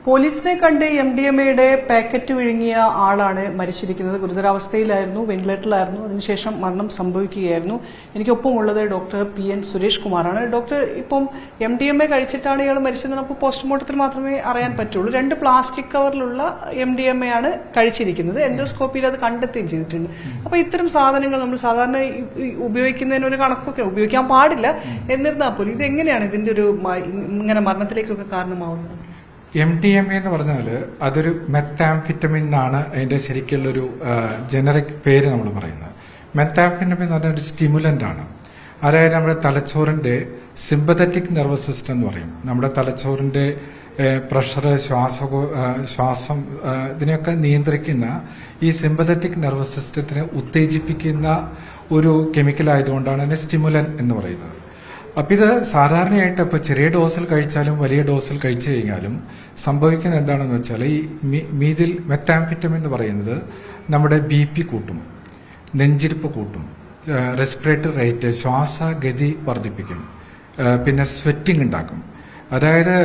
പോലീസിനെ കണ്ട് MDMA packet വിഴുങ്ങിയ ആളാണ് മരിച്ചിരിക്കുന്നത്. ഗുരുതരാവസ്ഥയിലായിരുന്നു, വെന്റിലേറ്ററിലായിരുന്നു. അതിനുശേഷം മരണം സംഭവിക്കുകയായിരുന്നു. എനിക്കൊപ്പമുള്ളത് ഡോക്ടർ PN സുരേഷ് കുമാറാണ്. ഡോക്ടർ, ഇപ്പം MDMA കഴിച്ചിട്ടാണ് ഇയാൾ മരിച്ചത്. നമുക്ക് പോസ്റ്റ്മോർട്ടത്തിൽ മാത്രമേ അറിയാൻ പറ്റുള്ളൂ. 2 പ്ലാസ്റ്റിക് കവറിലുള്ള MDMA ആണ് കഴിച്ചിരിക്കുന്നത്. എൻഡോസ്കോപ്പിയിൽ അത് കണ്ടെത്തുകയും ചെയ്തിട്ടുണ്ട്. അപ്പൊ ഇത്തരം സാധനങ്ങൾ നമ്മൾ സാധാരണ ഉപയോഗിക്കുന്നതിന് ഒരു കണക്കൊക്കെ ഉപയോഗിക്കാൻ പാടില്ല. എന്നിരുന്നാൽ പോലും ഇതെങ്ങനെയാണ് ഇതിന്റെ ഒരു ഇങ്ങനെ മരണത്തിലേക്കൊക്കെ കാരണമാവുന്നത്? MDMA എന്ന് പറഞ്ഞാൽ അതൊരു മെത്താംഫിറ്റമിൻ എന്നാണ് അതിന്റെ ശരിക്കുള്ളൊരു ജനറിക് പേര് നമ്മൾ പറയുന്നത്. മെത്താംഫിറ്റമിൻ എന്ന് പറഞ്ഞാൽ ഒരു സ്റ്റിമുലന്റ് ആണ്. അതായത് നമ്മുടെ തലച്ചോറിന്റെ സിമ്പതറ്റിക് നെർവസ് സിസ്റ്റം എന്ന് പറയും. നമ്മുടെ തലച്ചോറിന്റെ പ്രഷർ, ശ്വാസം ഇതിനെയൊക്കെ നിയന്ത്രിക്കുന്ന ഈ സിമ്പതറ്റിക് നെർവസ് സിസ്റ്റത്തിനെ ഉത്തേജിപ്പിക്കുന്ന ഒരു കെമിക്കൽ ആയതുകൊണ്ടാണ് അതിനെ സ്റ്റിമുലൻ എന്ന് പറയുന്നത്. അപ്പൊ ഇത് സാധാരണയായിട്ട് ഇപ്പൊ ചെറിയ ഡോസിൽ കഴിച്ചാലും വലിയ ഡോസിൽ കഴിച്ചു കഴിഞ്ഞാലും സംഭവിക്കുന്നത് എന്താണെന്ന് വെച്ചാൽ ഈ മീതിൽ മെത്താംഫിറ്റമിൻ എന്ന് പറയുന്നത് നമ്മുടെ BP കൂട്ടും, നെഞ്ചിടിപ്പ് കൂട്ടും, റെസ്പിറേറ്ററി റേറ്റ്, ശ്വാസഗതി വർദ്ധിപ്പിക്കും, പിന്നെ സ്വെറ്റിംഗ് ഉണ്ടാക്കും. അതായത്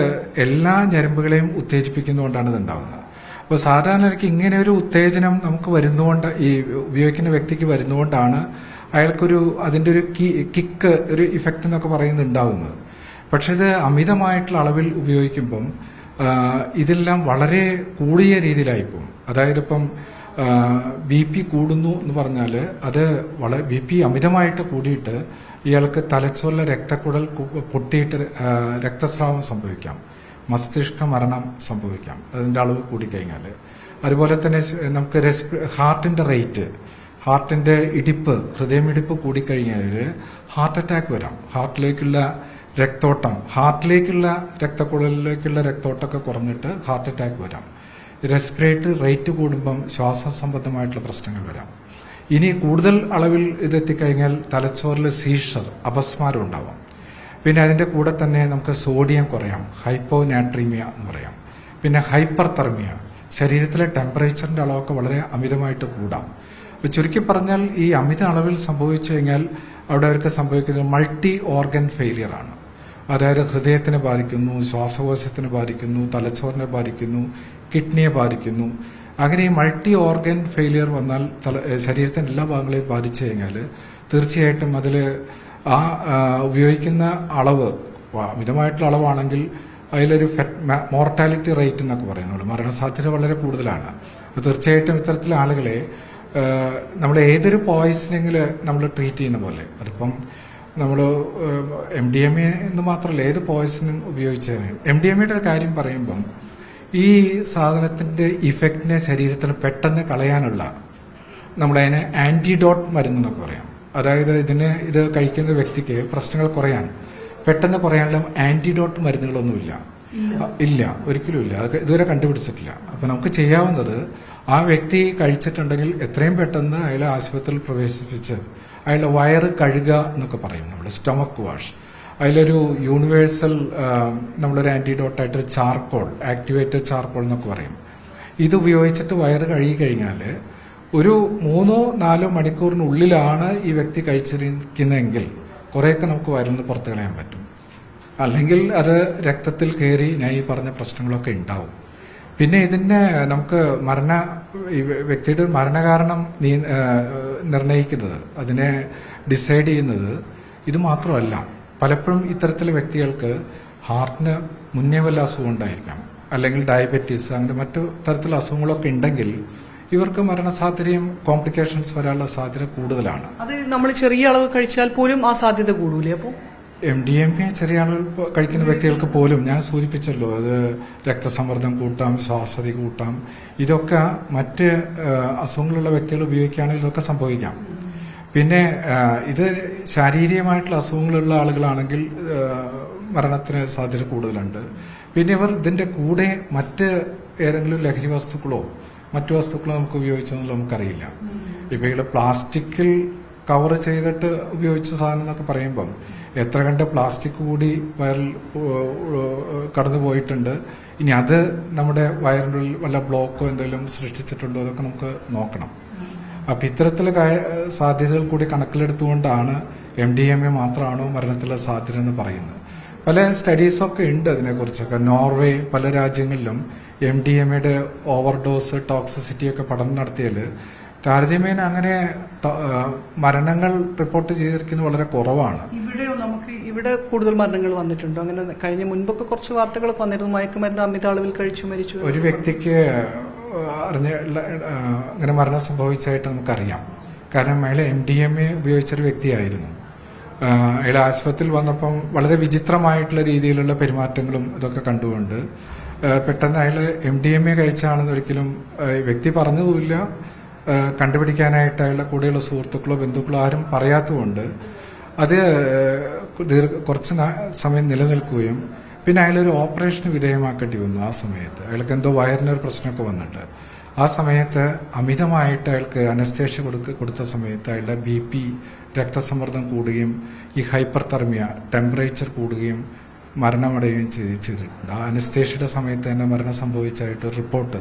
എല്ലാ ഞരമ്പുകളെയും ഉത്തേജിപ്പിക്കുന്നതുകൊണ്ടാണ് ഇത് ഉണ്ടാവുന്നത്. അപ്പോൾ സാധാരണ ഇങ്ങനെ ഒരു ഉത്തേജനം നമുക്ക് വരുന്നതുകൊണ്ട്, ഈ ഉപയോഗിക്കുന്ന വ്യക്തിക്ക് വരുന്നതുകൊണ്ടാണ് അയാൾക്കൊരു അതിന്റെ ഒരു കിക്ക്, ഒരു ഇഫക്റ്റ് എന്നൊക്കെ പറയുന്നത് ഉണ്ടാവുന്നത്. പക്ഷെ ഇത് അമിതമായിട്ടുള്ള അളവിൽ ഉപയോഗിക്കുമ്പം ഇതെല്ലാം വളരെ കൂടിയ രീതിയിലായിപ്പോകും. അതായത് ഇപ്പം BP കൂടുന്നു എന്ന് പറഞ്ഞാൽ അത് വളരെ BP അമിതമായിട്ട് കൂടിയിട്ട് ഇയാൾക്ക് തലച്ചോറിലെ രക്തക്കുഴൽ പൊട്ടിയിട്ട് രക്തസ്രാവം സംഭവിക്കാം, മസ്തിഷ്ക മരണം സംഭവിക്കാം അതിന്റെ അളവ് കൂടിക്കഴിഞ്ഞാൽ. അതുപോലെ തന്നെ നമുക്ക് ഹാർട്ടിന്റെ റേറ്റ്, ഹാർട്ടിന്റെ ഇടിപ്പ്, ഹൃദയമിടിപ്പ് കൂടിക്കഴിഞ്ഞാൽ ഹാർട്ട് അറ്റാക്ക് വരാം. ഹാർട്ടിലേക്കുള്ള രക്തോട്ടം, ഹാർട്ടിലേക്കുള്ള രക്തക്കുഴലിലേക്കുള്ള രക്തോട്ടമൊക്കെ കുറഞ്ഞിട്ട് ഹാർട്ട് അറ്റാക്ക് വരാം. റെസ്പിറേറ്ററി റേറ്റ് കൂടുമ്പം ശ്വാസ സംബന്ധമായിട്ടുള്ള പ്രശ്നങ്ങൾ വരാം. ഇനി കൂടുതൽ അളവിൽ ഇതെത്തിക്കഴിഞ്ഞാൽ തലച്ചോറിൽ സീഷർ, അപസ്മാരം ഉണ്ടാവാം. പിന്നെ അതിന്റെ കൂടെ തന്നെ നമുക്ക് സോഡിയം കുറയാം, ഹൈപ്പോനാട്രീമിയ എന്ന് പറയാം. പിന്നെ ഹൈപ്പർ തെർമിയ, ശരീരത്തിലെ ടെമ്പറേച്ചറിന്റെ അളവൊക്കെ വളരെ അമിതമായിട്ട് കൂടാം. ചുരുക്കി പറഞ്ഞാൽ ഈ അമിത അളവിൽ സംഭവിച്ചു കഴിഞ്ഞാൽ അവിടെ അവർക്ക് സംഭവിക്കുന്നത് മൾട്ടി ഓർഗൻ ഫെയിലിയർ ആണ്. അതായത് ഹൃദയത്തിനെ ബാധിക്കുന്നു, ശ്വാസകോശത്തിനെ ബാധിക്കുന്നു, തലച്ചോറിനെ ബാധിക്കുന്നു, കിഡ്നിയെ ബാധിക്കുന്നു. അങ്ങനെ ഈ മൾട്ടി ഓർഗൻ ഫെയിലിയർ വന്നാൽ ശരീരത്തിന്റെ എല്ലാ ഭാഗങ്ങളെയും ബാധിച്ചു കഴിഞ്ഞാൽ തീർച്ചയായിട്ടും അതിൽ ആ ഉപയോഗിക്കുന്ന അളവ് അമിതമായിട്ടുള്ള അളവാണെങ്കിൽ അതിലൊരു മോർട്ടാലിറ്റി റേറ്റ് എന്നൊക്കെ പറയുന്നുള്ളൂ, മരണസാധ്യത വളരെ കൂടുതലാണ്. തീർച്ചയായിട്ടും ഇത്തരത്തിലെ ആളുകളെ നമ്മൾ ഏതൊരു പോയിസണിങ്ങിൽ നമ്മൾ ട്രീറ്റ് ചെയ്യുന്ന പോലെ, അതിപ്പം നമ്മൾ MDMA എന്ന് മാത്രമല്ല ഏത് പോയിസണിങ് ഉപയോഗിച്ചതിന് MDMA ഒരു കാര്യം പറയുമ്പം ഈ സാധനത്തിന്റെ ഇഫക്റ്റിനെ ശരീരത്തിൽ പെട്ടെന്ന് കളയാനുള്ള നമ്മളതിനെ ആന്റിഡോട്ട് മരുന്ന് എന്നൊക്കെ പറയാം. അതായത് ഇത് കഴിക്കുന്ന വ്യക്തിക്ക് പ്രശ്നങ്ങൾ കുറയാൻ, പെട്ടെന്ന് കുറയാനുള്ള ആന്റിഡോട്ട് മരുന്നുകളൊന്നുമില്ല, ഇല്ല, ഒരിക്കലും ഇല്ല. അത് ഇതുവരെ കണ്ടുപിടിച്ചിട്ടില്ല. അപ്പൊ നമുക്ക് ചെയ്യാവുന്നത് ആ വ്യക്തി കഴിച്ചിട്ടുണ്ടെങ്കിൽ എത്രയും പെട്ടെന്ന് അയാളെ ആശുപത്രിയിൽ പ്രവേശിപ്പിച്ച് അയാളുടെ വയറ് കഴുകുക എന്നൊക്കെ പറയും, നമ്മുടെ സ്റ്റൊമക്ക് വാഷ്. അതിലൊരു യൂണിവേഴ്സൽ നമ്മളൊരു ആന്റിഡോട്ടായിട്ട് ചാർക്കോൾ, ആക്ടിവേറ്റഡ് ചാർക്കോൾ എന്നൊക്കെ പറയും. ഇത് ഉപയോഗിച്ചിട്ട് വയറ് കഴുകി കഴിഞ്ഞാൽ ഒരു 3-4 മണിക്കൂറിനുള്ളിലാണ് ഈ വ്യക്തി കഴിച്ചിരിക്കുന്നതെങ്കിൽ കുറേയൊക്കെ നമുക്ക് വയറിൽ നിന്ന് പുറത്തു കളയാൻ പറ്റും. അല്ലെങ്കിൽ അത് രക്തത്തിൽ കയറി ഞാൻ ഈ പറഞ്ഞ പ്രശ്നങ്ങളൊക്കെ ഉണ്ടാവും. പിന്നെ ഇതിന്റെ നമുക്ക് വ്യക്തിയുടെ മരണകാരണം നിർണയിക്കുന്നത്, അതിനെ ഡിസൈഡ് ചെയ്യുന്നത് ഇത് മാത്രമല്ല. പലപ്പോഴും ഇത്തരത്തിലെ വ്യക്തികൾക്ക് ഹാർട്ടിന് മുന്നേ വല്ല അസുഖം ഉണ്ടായിരിക്കാം, അല്ലെങ്കിൽ ഡയബറ്റീസ്, അങ്ങനെ മറ്റു തരത്തിലുള്ള അസുഖങ്ങളൊക്കെ ഉണ്ടെങ്കിൽ ഇവർക്ക് മരണസാധ്യതയും കോംപ്ലിക്കേഷൻസ് വരാനുള്ള സാധ്യത കൂടുതലാണ്. അത് നമ്മൾ ചെറിയ അളവ് കഴിച്ചാൽ പോലും ആ സാധ്യത കൂടൂലേ? അപ്പോൾ MDMA ചെറിയ ആളുകൾ കഴിക്കുന്ന വ്യക്തികൾക്ക് പോലും ഞാൻ സൂചിപ്പിച്ചല്ലോ, അത് രക്തസമ്മർദ്ദം കൂട്ടാം, ശ്വാസതി കൂട്ടാം. ഇതൊക്കെ മറ്റ് അസുഖങ്ങളുള്ള വ്യക്തികൾ ഉപയോഗിക്കുകയാണെങ്കിൽ ഇതൊക്കെ സംഭവിക്കാം. പിന്നെ ഇത് ശാരീരികമായിട്ടുള്ള അസുഖങ്ങളുള്ള ആളുകളാണെങ്കിൽ മരണത്തിന് സാധ്യത കൂടുതലുണ്ട്. പിന്നെ ഇവർ ഇതിന്റെ കൂടെ മറ്റ് ഏതെങ്കിലും ലഹരി വസ്തുക്കളോ മറ്റു വസ്തുക്കളോ നമുക്ക് ഉപയോഗിച്ചെന്നുള്ള നമുക്കറിയില്ല. ഇപ്പൊ ഇവിടെ പ്ലാസ്റ്റിക്കിൽ കവർ ചെയ്തിട്ട് ഉപയോഗിച്ച സാധനം എന്നൊക്കെ പറയുമ്പം എത്ര കണ്ട് പ്ലാസ്റ്റിക് കൂടി വയറിൽ കടന്നു പോയിട്ടുണ്ട്. ഇനി അത് നമ്മുടെ വയറിൻ്റെ വല്ല ബ്ലോക്കോ എന്തെങ്കിലും സൃഷ്ടിച്ചിട്ടുണ്ടോ അതൊക്കെ നമുക്ക് നോക്കണം. അപ്പൊ ഇത്തരത്തിലെ സാധ്യതകൾ കൂടി കണക്കിലെടുത്തുകൊണ്ടാണ് MDMA മാത്രമാണോ മരണത്തിലുള്ള സാധ്യത എന്ന് പറയുന്നത്. പല സ്റ്റഡീസൊക്കെ ഉണ്ട് അതിനെക്കുറിച്ചൊക്കെ. നോർവേ, പല രാജ്യങ്ങളിലും MDMA ഓവർഡോസ് ടോക്സിസിറ്റി ഒക്കെ പഠനം നടത്തിയാൽ താരതമ്യേന അങ്ങനെ മരണങ്ങൾ റിപ്പോർട്ട് ചെയ്തിരിക്കുന്നത് വളരെ കുറവാണ്. ഇവിടെ കൂടുതൽ മരണങ്ങൾ വന്നിട്ടുണ്ടോ? അങ്ങനെ കഴിഞ്ഞ മുൻപൊക്കെ കുറച്ച് വാർത്തകളൊക്കെ വന്നിരുന്നു, മയക്കുമരുന്ന് അമിത അളവിൽ കഴിച്ചു മരിച്ചു. ഒരു വ്യക്തിക്ക് അങ്ങനെ മരണം സംഭവിച്ചതായിട്ട് നമുക്കറിയാം. കാരണം അയാൾ MDMA ഉപയോഗിച്ചൊരു വ്യക്തിയായിരുന്നു. അയാൾ ആശുപത്രിയിൽ വന്നപ്പം വളരെ വിചിത്രമായിട്ടുള്ള രീതിയിലുള്ള പെരുമാറ്റങ്ങളും ഇതൊക്കെ കണ്ടുകൊണ്ട് പെട്ടെന്ന് അയാൾ MDMA കഴിച്ചാണെന്ന് ഒരിക്കലും വ്യക്തി പറഞ്ഞതുമില്ല. കണ്ടുപിടിക്കാനായിട്ട് അയാളുടെ കൂടെയുള്ള സുഹൃത്തുക്കളോ ബന്ധുക്കളോ ആരും പറയാത്തതുകൊണ്ട് അത് കുറച്ച് സമയം നിലനിൽക്കുകയും പിന്നെ അയാളൊരു ഓപ്പറേഷന് വിധേയമാക്കേണ്ടി വന്നു. ആ സമയത്ത് അയാൾക്ക് എന്തോ വയറിനൊരു പ്രശ്നമൊക്കെ വന്നിട്ട് ആ സമയത്ത് അമിതമായിട്ട് അയാൾക്ക് അനസ്തേഷ്യ കൊടുത്ത സമയത്ത് അയാളുടെ BP രക്തസമ്മർദ്ദം കൂടുകയും ഈ ഹൈപ്പർ തെർമിയ ടെമ്പറേച്ചർ കൂടുകയും മരണമടയുകയും ചെയ്തിട്ടുണ്ട്. ആ അനസ്തേഷ്യയുടെ സമയത്ത് തന്നെ മരണം സംഭവിച്ചതായിട്ട് റിപ്പോർട്ട്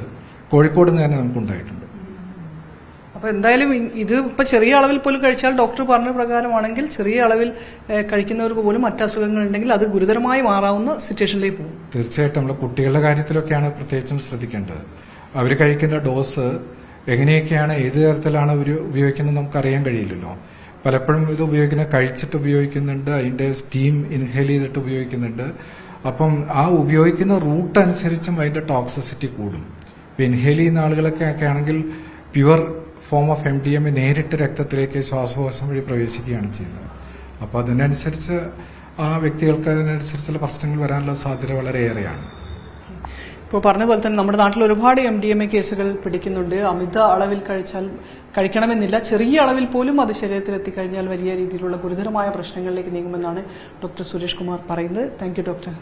കോഴിക്കോട് നിന്ന് തന്നെ നമുക്കുണ്ടായിട്ടുണ്ട്. അപ്പൊ എന്തായാലും ഇത് ഇപ്പൊ ചെറിയ അളവിൽ പോലും കഴിച്ചാൽ ഡോക്ടർ പറഞ്ഞ പ്രകാരമാണെങ്കിൽ ചെറിയ അളവിൽ കഴിക്കുന്നവർക്ക് പോലും മറ്റ് അസുഖങ്ങൾ ഉണ്ടെങ്കിൽ അത് ഗുരുതരമായി മാറാവുന്ന സിറ്റുവേഷനിലേക്ക് പോകും. തീർച്ചയായിട്ടും നമ്മൾ കുട്ടികളുടെ കാര്യത്തിലൊക്കെയാണ് പ്രത്യേകിച്ചും ശ്രദ്ധിക്കേണ്ടത്. അവർ കഴിക്കുന്ന ഡോസ് എങ്ങനെയൊക്കെയാണ് ഏത് തരത്തിലാണ് അവർ ഉപയോഗിക്കുന്നത് നമുക്കറിയാൻ കഴിയില്ലല്ലോ. പലപ്പോഴും ഇത് കഴിച്ചിട്ട് ഉപയോഗിക്കുന്നുണ്ട്, അതിന്റെ സ്റ്റീം ഇൻഹേൽ ചെയ്തിട്ട് ഉപയോഗിക്കുന്നുണ്ട്. അപ്പം ആ ഉപയോഗിക്കുന്ന റൂട്ട് അനുസരിച്ചും അതിന്റെ ടോക്സിസിറ്റി കൂടും. ഇപ്പൊ ഇൻഹേൽ ചെയ്യുന്ന ആളുകളൊക്കെ ആണെങ്കിൽ പ്യുവർ ഫോം ഓഫ് MDMA നേരിട്ട് രക്തത്തിലേക്ക് ശ്വാസകോശം വഴി പ്രവേശിക്കുകയാണ് ചെയ്യുന്നത്. അപ്പോൾ അതിനനുസരിച്ച് ആ വ്യക്തികൾക്ക് അതിനനുസരിച്ചുള്ള പ്രശ്നങ്ങൾ വരാനുള്ള സാധ്യത വളരെയേറെയാണ്. ഇപ്പോൾ പറഞ്ഞ പോലെ തന്നെ നമ്മുടെ നാട്ടിൽ ഒരുപാട് MDMA കേസുകൾ പിടിക്കുന്നുണ്ട്. അമിത അളവിൽ കഴിക്കണമെന്നില്ല, ചെറിയ അളവിൽ പോലും അത് ശരീരത്തിൽ എത്തിക്കഴിഞ്ഞാൽ വലിയ രീതിയിലുള്ള ഗുരുതരമായ പ്രശ്നങ്ങളിലേക്ക് നീങ്ങുമെന്നാണ് ഡോക്ടർ സുരേഷ് കുമാർ പറയുന്നത്. Thank you doctor.